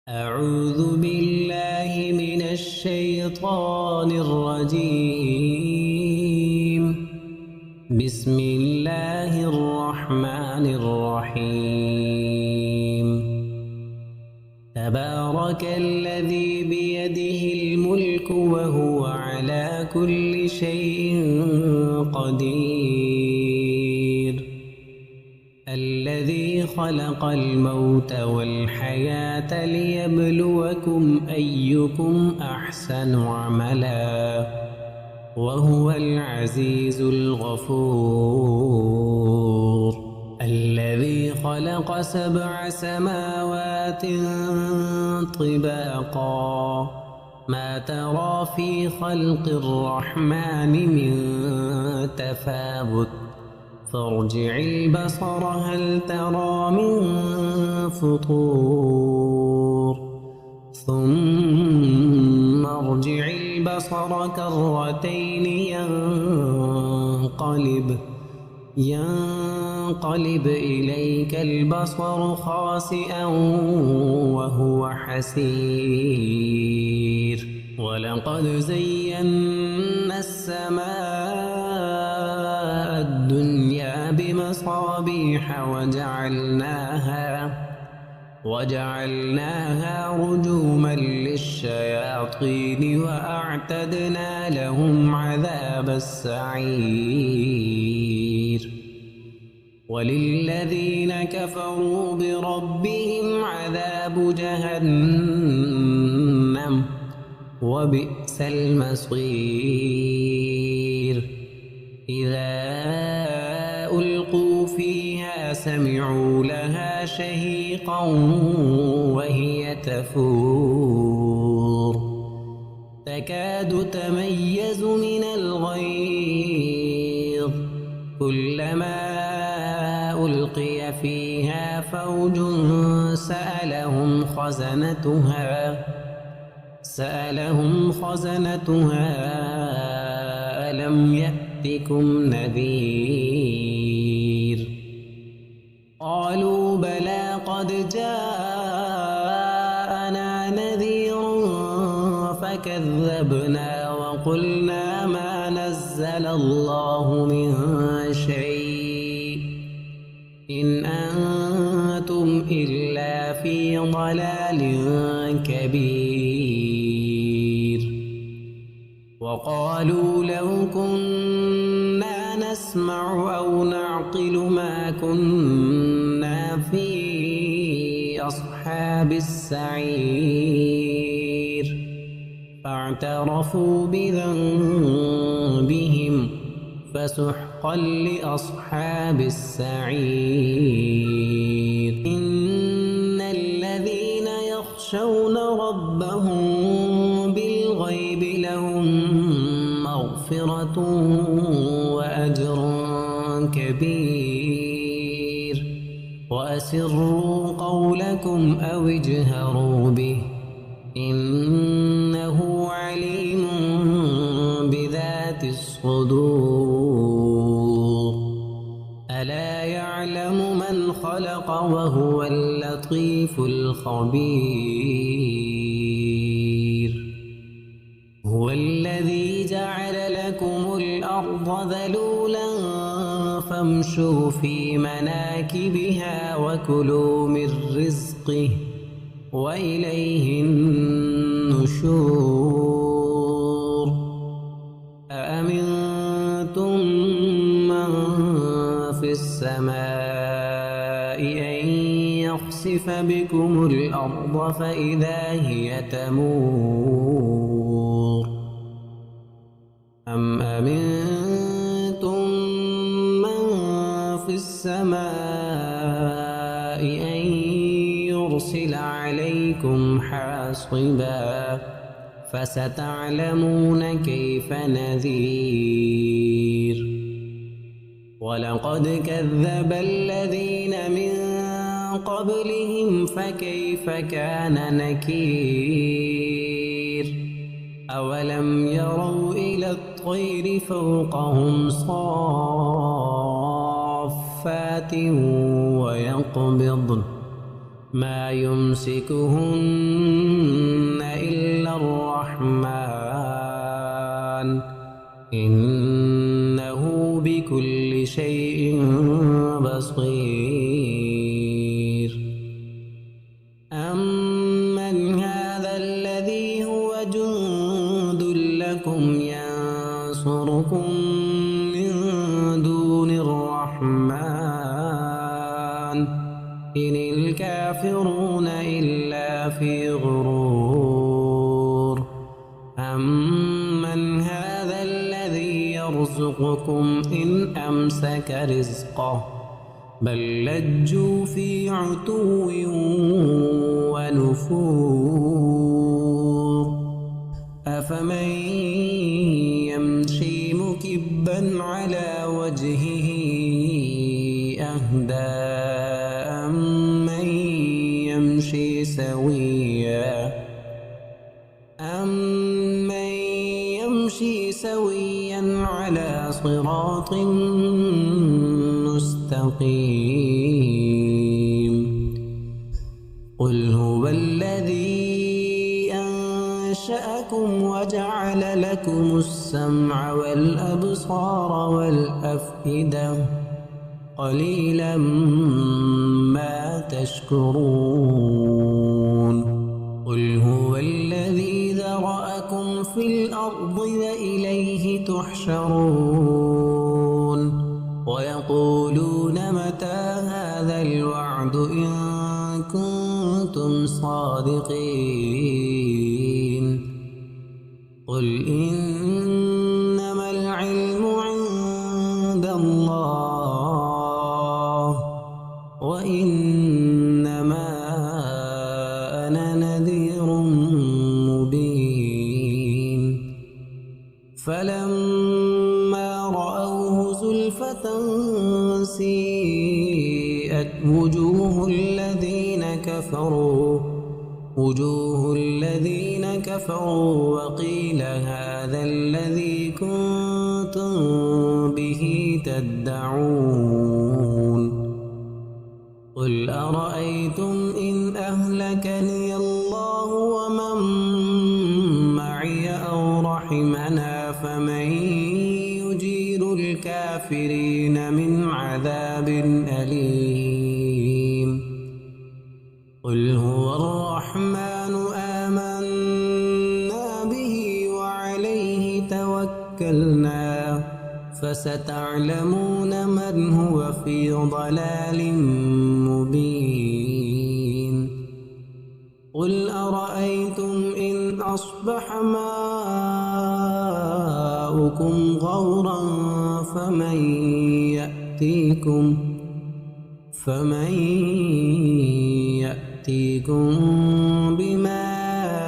أعوذ بالله من الشيطان الرجيم. بسم الله الرحمن الرحيم. تبارك الذي بيده الملك وهو على كل شيء قدير. الذي خلق الموت والحياة ليبلوكم أيكم أحسن عملا وهو العزيز الغفور. الذي خلق 7 سماوات طباقا ما ترى في خلق الرحمن من تفاوت فارجع البصر هل ترى من فطور ثم ارجع البصر كرتين ينقلب إليك البصر خاسئا وهو حسير. ولقد زينا السماء الدنيا بمصابيح وجعلناها رجوما للشياطين وأعتدنا لهم عذاب السعير. وللذين كفروا بربهم عذاب جهنم وبئس المصير. إذا ألقوا فيها سمعوا لها شهيقا وهي تفور تكاد تميز من الغيظ كلما ألقي فيها فوج سألهم خزنتها ألم يأتكم نذير قالوا بلى قد جاءنا نذير فكذبنا وقلنا ما نزل الله من شيء إن أنتم إلا في ضلال كبير. وقالوا لو كنا نسمع أو نعقل ما كنا في أصحاب السعير فاعترفوا بذنبهم فسحقا لأصحاب السعير. إن الذين يخشون ربهم بالغيب لهم مغفرة وأجر كبير. وأسروا قولكم أو اجهروا به إنه عليم بذات الصدور. ألا يعلم من خلق وهو اللطيف الخبير. هو الذي جعل لكم الأرض ذلولا فامشوا في مناكبها وكلوا من رزقه وإليه النشور. أأمنتم من في السماء أن يخسف بكم الأرض فإذا هي تمور أم أمنتم من في السماء أن يرسل عليكم حاصبا فستعلمون كيف نذير. ولقد كذب الذين من قبلهم فكيف كان نكير. أولم يروا إلى الطير فوقهم صافات ويقبضن ما يمسكهن إلا الرحمن إنه بكل شيء بصير. أمن هذا الذي هو جند لكم ينصركم من دون الرحمن إن الكافرون إلا في غرور. أمن هذا الذي يرزقكم إن أمسك رزقه بل لجوا في عتو ونفور. أفمن يمشي مكبا على وجهه أهدى أمن يمشي سويا على صراط مستقيم. قل هو الذي أنشأكم وجعل لكم السمع والأبصار والأفئدة قليلا ما تشكرون. قل هو الذي ذرأكم في الأرض وإليه تحشرون. ويقولون متى هذا الوعد إن كنتم صادقين. قل إنما العلم عند الله وإنما أنا نذير مبين. فلما رأوه زلفة سيئت وجوه الذين كفروا وقيل هذا الذي كنتم به تدعون. قل أرأيتم إن أهلكني الله ومن معي أو رحمنا فمن يجير الكافرين من عذاب أليم. قل هو الرحمن آمنا به وعليه توكلنا فستعلمون من هو في ضلال مبين. قل أرأيتم إن أصبح ماؤكم غورا فمن يأتيكم بماء